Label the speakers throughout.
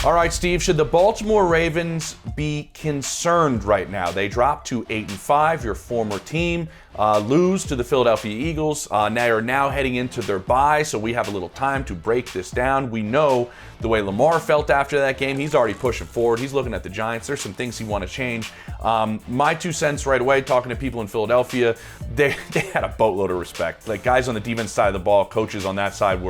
Speaker 1: All right, Steve, should the Baltimore Ravens be concerned right now? They dropped to 8-5, your former team, lose to the Philadelphia Eagles. Now heading into their bye, so we have a little time to break this down. We know the way Lamar felt after that game. He's already pushing forward. He's looking at the Giants. There's some things he want to change. My 2 cents right away, talking to people in Philadelphia, they had a boatload of respect. Like, guys on the defense side of the ball, coaches on that side,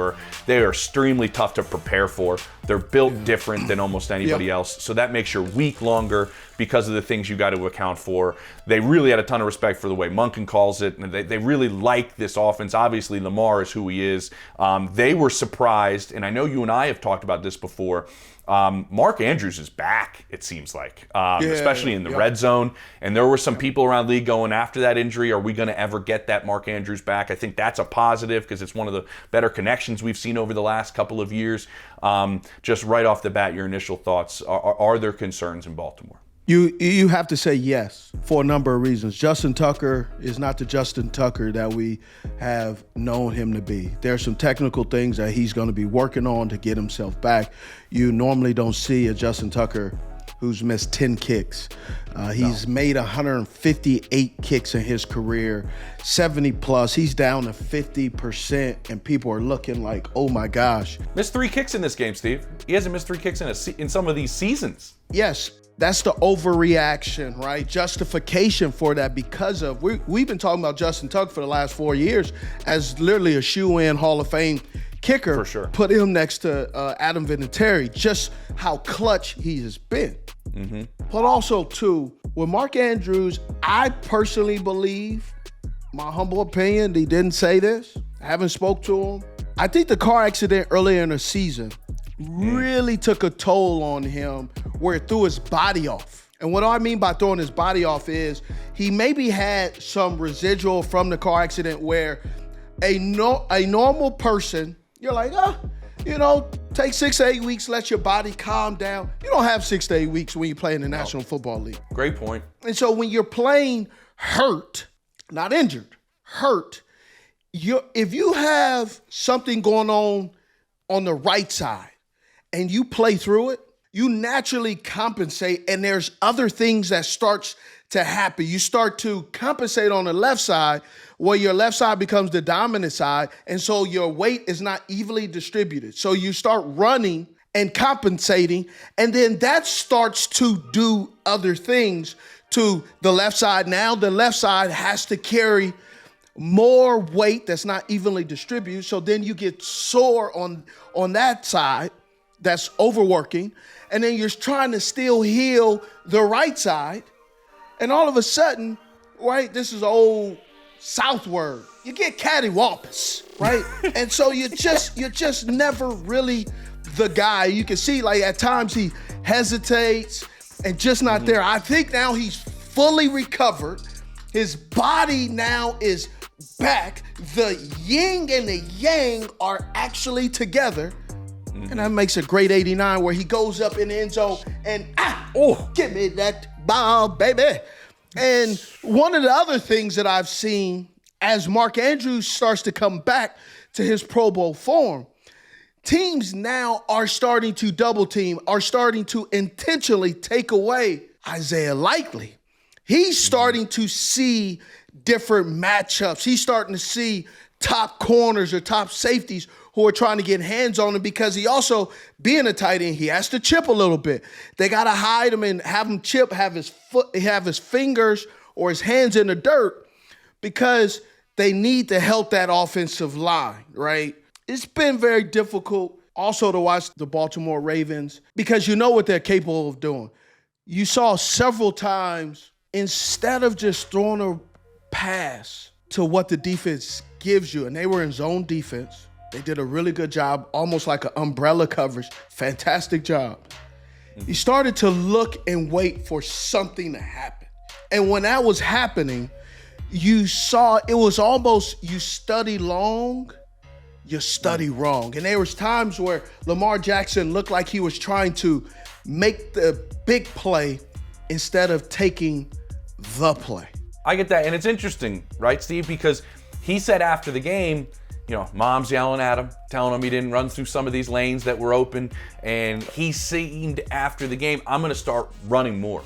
Speaker 1: they are extremely tough to prepare for. They're built different than almost anybody else, so that makes your week longer because of the things you got to account for. They really had a ton of respect for the way Monken calls it, and they really like this offense. Obviously, Lamar is who he is. They were surprised, and I know you and I have talked about this before. Mark Andrews is back, it seems like, especially in the red zone. And there were some people around the league going after that injury. Are we going to ever get that Mark Andrews back? I think that's a positive because it's one of the better connections we've seen over the last couple of years. Just right off the bat, your initial thoughts. Are there concerns in Baltimore?
Speaker 2: You have to say yes for a number of reasons. Justin Tucker is not the Justin Tucker that we have known him to be. There are some technical things that he's going to be working on to get himself back. You normally don't see a Justin Tucker who's missed 10 kicks. He's made 158 kicks in his career, 70 plus. He's down to 50%, and people are looking like, oh my gosh.
Speaker 1: Missed 3 kicks in this game, Steve. He hasn't missed 3 kicks in some of these seasons.
Speaker 2: Yes. That's the overreaction, right? Justification for that because of, we've been talking about Justin Tucker for the last 4 years as literally a shoe-in Hall of Fame kicker.
Speaker 1: For sure.
Speaker 2: Put him next to Adam Vinatieri, just how clutch he has been. Mm-hmm. But also, too, with Mark Andrews, I personally believe, my humble opinion, he didn't say this, I haven't spoke to him. I think the car accident earlier in the season really took a toll on him where it threw his body off. And what I mean by throwing his body off is he maybe had some residual from the car accident where a normal person, you're like, take 6 to 8 weeks, let your body calm down. You don't have 6 to 8 weeks when you play in the National Football League.
Speaker 1: Great point.
Speaker 2: And so when you're playing hurt, not injured, hurt, if you have something going on the right side, and you play through it, you naturally compensate, and there's other things that starts to happen. You start to compensate on the left side, where your left side becomes the dominant side, and so your weight is not evenly distributed. So you start running and compensating, and then that starts to do other things to the left side. Now the left side has to carry more weight that's not evenly distributed, so then you get sore on that side. That's overworking, and then you're trying to still heal the right side, and all of a sudden, right, this is old South word, you get cattywampus, right? And so you're just never really the guy. You can see, like, at times he hesitates and just not there. I think now he's fully recovered. His body now is back. The yin and the yang are actually together. And that makes a great 89 where he goes up in the end zone and, give me that ball, baby. And one of the other things that I've seen as Mark Andrews starts to come back to his Pro Bowl form, teams now are starting to double team, are starting to intentionally take away Isaiah Likely. He's starting to see different matchups. He's starting to see top corners or top safeties who are trying to get hands on him because he also, being a tight end, he has to chip a little bit. They got to hide him and have him chip, have his fingers or his hands in the dirt because they need to help that offensive line, right? It's been very difficult also to watch the Baltimore Ravens because you know what they're capable of doing. You saw several times, instead of just throwing a pass to what the defense gives you, and they were in zone defense, they did a really good job, almost like an umbrella coverage. Fantastic job. You started to look and wait for something to happen. And when that was happening, you saw it was almost you study long, you study wrong. And there was times where Lamar Jackson looked like he was trying to make the big play instead of taking the play.
Speaker 1: I get that. And it's interesting, right, Steve? Because he said after the game, mom's yelling at him, telling him he didn't run through some of these lanes that were open. And he seemed after the game, I'm going to start running more.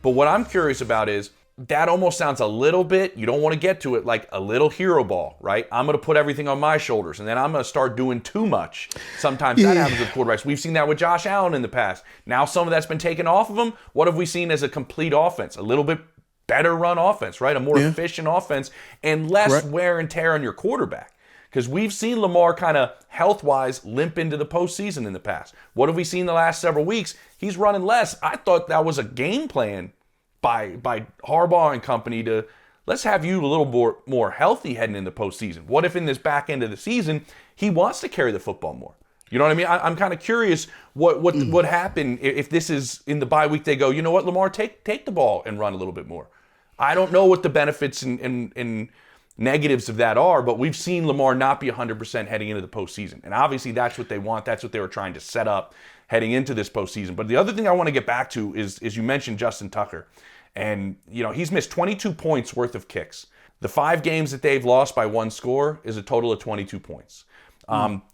Speaker 1: But what I'm curious about is, that almost sounds a little bit, you don't want to get to it, like a little hero ball, right? I'm going to put everything on my shoulders, and then I'm going to start doing too much. Sometimes that happens with quarterbacks. We've seen that with Josh Allen in the past. Now some of that's been taken off of him. What have we seen as a complete offense? A little bit better run offense, right? A more efficient offense and less wear and tear on your quarterback. Because we've seen Lamar kind of health-wise limp into the postseason in the past. What have we seen the last several weeks? He's running less. I thought that was a game plan by Harbaugh and company to let's have you a little more healthy heading into the postseason. What if in this back end of the season, he wants to carry the football more? You know what I mean? I'm kind of curious what happened if this is in the bye week. They go, you know what, Lamar, take the ball and run a little bit more. I don't know what the benefits and negatives of that are, but we've seen Lamar not be 100% heading into the postseason. And obviously that's what they want. That's what they were trying to set up heading into this postseason. But the other thing I want to get back to is you mentioned Justin Tucker. And, he's missed 22 points worth of kicks. The 5 games that they've lost by 1 score is a total of 22 points.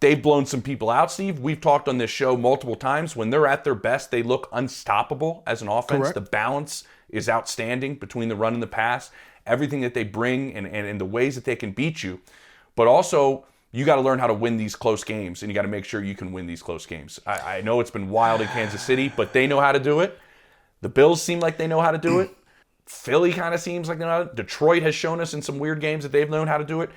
Speaker 1: They've blown some people out, Steve. We've talked on this show multiple times. When they're at their best, they look unstoppable as an offense.
Speaker 2: Correct.
Speaker 1: The balance is outstanding between the run and the pass. Everything that they bring and the ways that they can beat you. But also, you got to learn how to win these close games, and you got to make sure you can win these close games. I know it's been wild in Kansas City, but they know how to do it. The Bills seem like they know how to do it. Philly kind of seems like they know how to. Detroit has shown us in some weird games that they've known how to do it.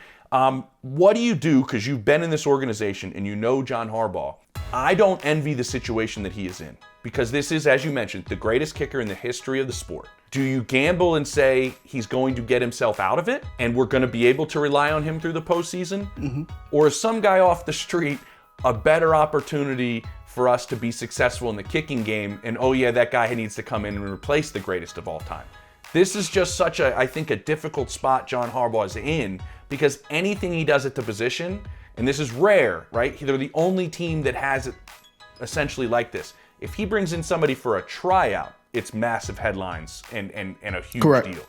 Speaker 1: What do you do? Because you've been in this organization and you know John Harbaugh. I don't envy the situation that he is in because this is, as you mentioned, the greatest kicker in the history of the sport. Do you gamble and say he's going to get himself out of it and we're going to be able to rely on him through the postseason? Mm-hmm. Or is some guy off the street a better opportunity for us to be successful in the kicking game, and that guy needs to come in and replace the greatest of all time? This is just such I think a difficult spot John Harbaugh is in, because anything he does at the position, and this is rare, right? They're the only team that has it essentially like this. If he brings in somebody for a tryout, it's massive headlines and a huge deal.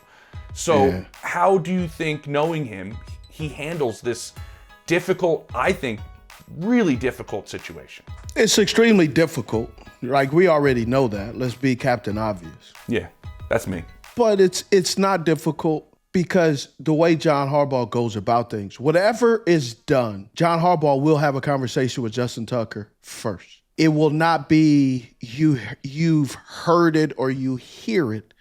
Speaker 1: So how do you think, knowing him, he handles this difficult, I think, really difficult situation?
Speaker 2: It's extremely difficult. Like, we already know that. Let's be Captain Obvious.
Speaker 1: Yeah, that's me.
Speaker 2: But it's not difficult because the way John Harbaugh goes about things, whatever is done, John Harbaugh will have a conversation with Justin Tucker first. It will not be you've heard it or you hear it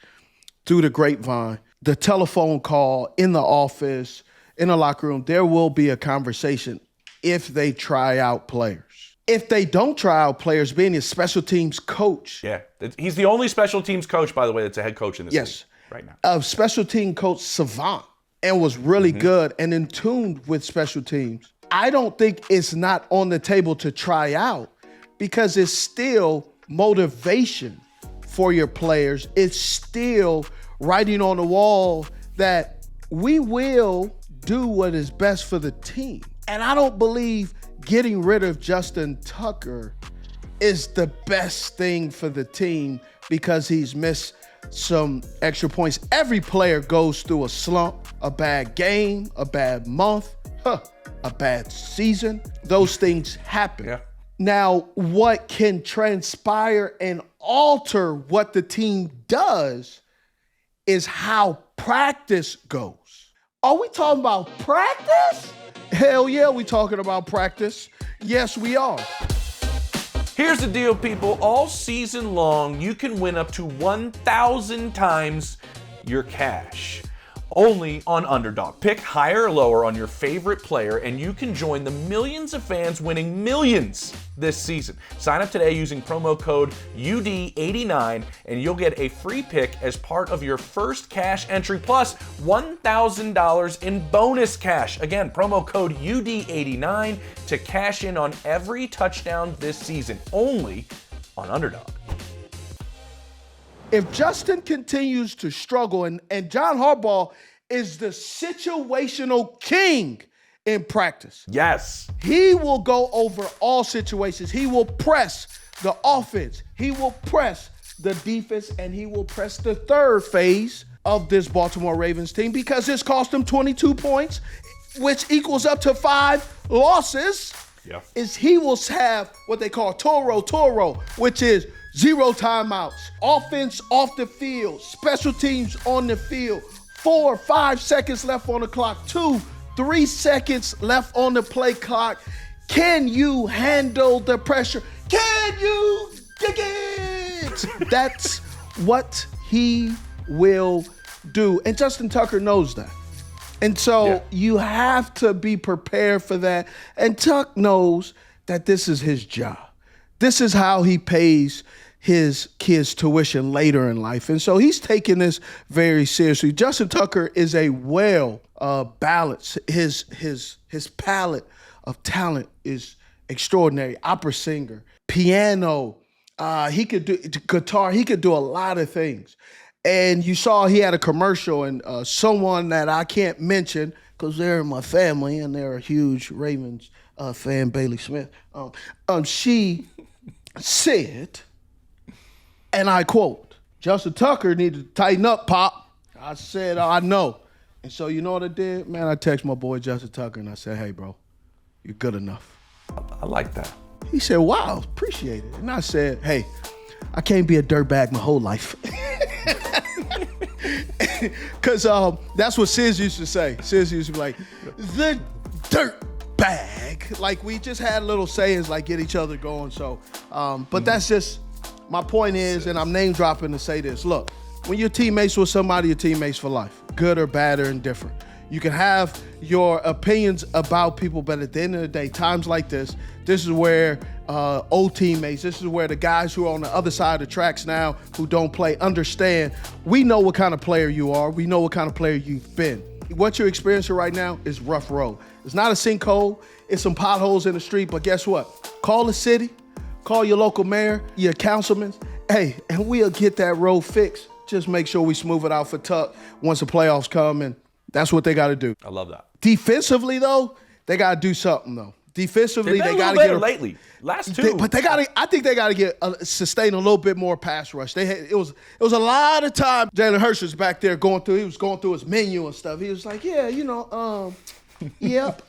Speaker 2: through the grapevine, the telephone call, in the office, in the locker room. There will be a conversation if they try out players. If they don't try out players, being a special teams coach.
Speaker 1: Yeah, he's the only special teams coach, by the way, that's a head coach in this league right now.
Speaker 2: A special team coach savant, and was really good and in tune with special teams. I don't think it's not on the table to try out because it's still motivation for your players. It's still writing on the wall that we will do what is best for the team. And I don't believe getting rid of Justin Tucker is the best thing for the team because he's missed some extra points. Every player goes through a slump, a bad game, a bad month, a bad season. Those things happen.
Speaker 1: Yeah.
Speaker 2: Now, what can transpire and alter what the team does is how practice goes. Are we talking about practice? Hell yeah, we talking about practice. Yes, we are.
Speaker 1: Here's the deal, people. All season long, you can win up to 1,000 times your cash. Only on Underdog. Pick higher or lower on your favorite player, and you can join the millions of fans winning millions this season. Sign up today using promo code UD89, and you'll get a free pick as part of your first cash entry, plus $1,000 in bonus cash. Again, promo code UD89 to cash in on every touchdown this season, only on Underdog.
Speaker 2: If Justin continues to struggle, and John Harbaugh is the situational king in practice.
Speaker 1: Yes.
Speaker 2: He will go over all situations. He will press the offense. He will press the defense, and he will press the third phase of this Baltimore Ravens team because it's cost him 22 points. which equals up to 5 losses, is he will have what they call Toro, which is 0 timeouts, offense off the field, special teams on the field, 4 or 5 seconds left on the clock, 2, 3 seconds left on the play clock. Can you handle the pressure? Can you dig it? That's what he will do. And Justin Tucker knows that. And so you have to be prepared for that. And Tuck knows that this is his job. This is how he pays his kids' tuition later in life. And so he's taking this very seriously. Justin Tucker is a well-balanced. His palette of talent is extraordinary. Opera singer, piano, he could do guitar. He could do a lot of things. And you saw he had a commercial, and someone that I can't mention because they're in my family and they're a huge Ravens fan, Bailey Smith. She said, and I quote, "Justin Tucker needed to tighten up, Pop." I said, "I know." And so you know what I did? Man, I texted my boy Justin Tucker and I said, "Hey, bro, you're good enough."
Speaker 1: I like that.
Speaker 2: He said, "Wow, appreciate it." And I said, "Hey, I can't be a dirtbag my whole life." Because that's what Sis used to say. Sis used to be like, "The dirt bag." Like, we just had little sayings like get each other going. So, but that's just, my point is, and I'm name dropping to say this. Look, when you're teammates with somebody, you're teammates for life. Good or bad or indifferent. You can have your opinions about people, but at the end of the day, times like this is where old teammates, this is where the guys who are on the other side of the tracks now who don't play understand, we know what kind of player you are. We know what kind of player you've been. What you're experiencing right now is rough road. It's not a sinkhole. It's some potholes in the street, but guess what? Call the city, call your local mayor, your councilman, hey, and we'll get that road fixed. Just make sure we smooth it out for Tuck once the playoffs come, and that's what they got to do.
Speaker 1: I love that.
Speaker 2: Defensively, though, they got to do something, though. Defensively, they got to get
Speaker 1: lately. Last two,
Speaker 2: but they got to. I think they got to get sustain a little bit more pass rush. It was a lot of time. Jalen Hurts was back there going through. He was going through his menu and stuff. He was like, "Yeah, yep,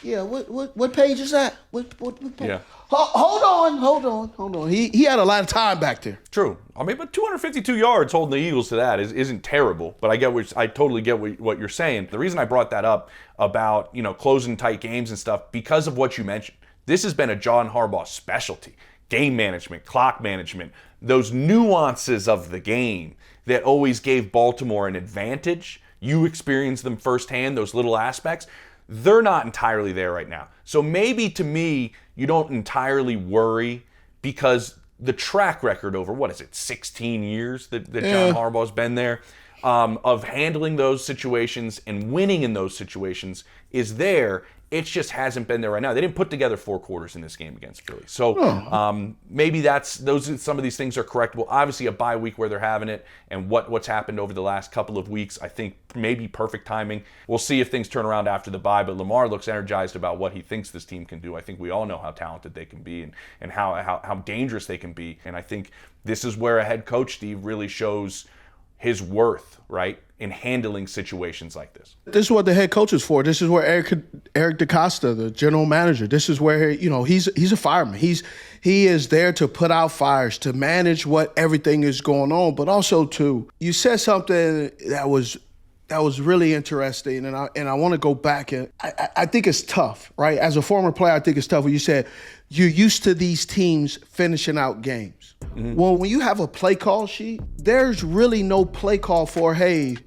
Speaker 2: yeah. What page is that? What page?
Speaker 1: Yeah.
Speaker 2: Hold on. He had a lot of time back there.
Speaker 1: True. I mean, but 252 yards holding the Eagles to that isn't terrible. But I totally get what you're saying. The reason I brought that up about closing tight games and stuff, because of what you mentioned. This has been a John Harbaugh specialty. Game management, clock management, those nuances of the game that always gave Baltimore an advantage. You experienced them firsthand, those little aspects. They're not entirely there right now. So maybe to me, you don't entirely worry because the track record over, 16 years that John Harbaugh's been there, of handling those situations and winning in those situations is there. It just hasn't been there right now. They didn't put together 4 quarters in this game against Philly. So maybe some of these things are correctable. Obviously, a bye week where they're having it and what's happened over the last couple of weeks, I think maybe perfect timing. We'll see if things turn around after the bye, but Lamar looks energized about what he thinks this team can do. I think we all know how talented they can be and how dangerous they can be. And I think this is where a head coach, Steve, really shows his worth, right, in handling situations like this.
Speaker 2: This is what the head coach is for. This is where Eric DaCosta, the general manager, this is where he's a fireman. He is there to put out fires, to manage what everything is going on, but also you said something that was really interesting, and I want to go back, and I think it's tough, right? As a former player, I think it's tough when you said you're used to these teams finishing out games. Mm-hmm. Well, when you have a play call sheet, there's really no play call for, hey,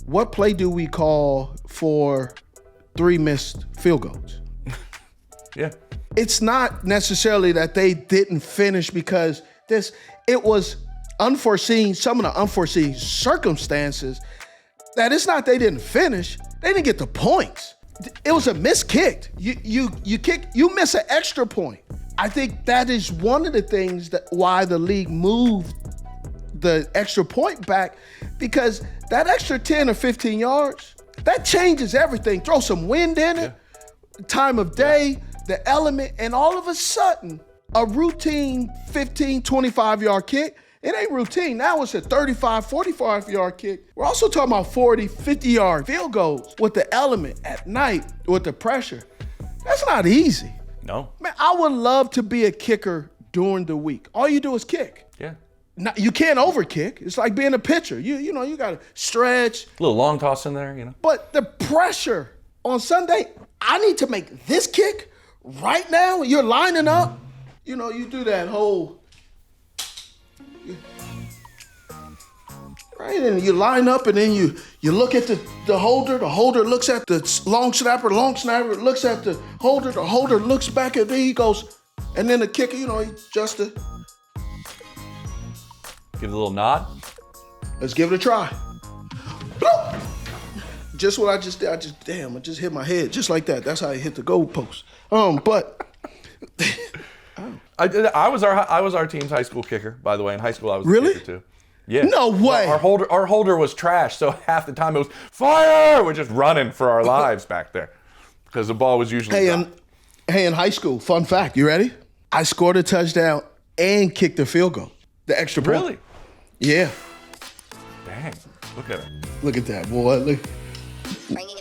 Speaker 2: what play do we call for 3 missed field goals?
Speaker 1: Yeah.
Speaker 2: It's not necessarily that they didn't finish because it was unforeseen, some of the unforeseen circumstances that it's not they didn't finish, they didn't get the points. It was a missed kick. You miss an extra point. I think that is one of the things why the league moved the extra point back, because that extra 10 or 15 yards, that changes everything. Throw some wind in it, time of day, the element, and all of a sudden, a routine 15, 25-yard kick It ain't routine. Now it's a 35, 45-yard kick. We're also talking about 40, 50-yard field goals with the element at night with the pressure. That's not easy.
Speaker 1: No.
Speaker 2: Man, I would love to be a kicker during the week. All you do is kick.
Speaker 1: Yeah.
Speaker 2: Now, you can't overkick. It's like being a pitcher. You know, you got to stretch.
Speaker 1: A little long toss in there, you know.
Speaker 2: But the pressure on Sunday, I need to make this kick right now. You're lining up. You know, you do that whole, right? And you line up and then you look at the holder looks at the long snapper looks at the holder looks back at me, he goes, and then the kicker, you know, he just
Speaker 1: Give it a little nod.
Speaker 2: Let's give it a try. Bloop! Just what I just did. I just hit my head just like that. That's how I hit the goalpost. But
Speaker 1: I was our team's high school kicker, by the way. In high school, I was
Speaker 2: Really?
Speaker 1: the kicker too. Yeah.
Speaker 2: No way.
Speaker 1: Our holder was trash, so half the time it was fire. We're just running for our lives back there because the ball was usually.
Speaker 2: In high school, fun fact. You ready? I scored a touchdown and kicked a field goal. The extra point.
Speaker 1: Really?
Speaker 2: Yeah.
Speaker 1: Dang! Look at it.
Speaker 2: Look at that, boy. Look.
Speaker 3: Bringing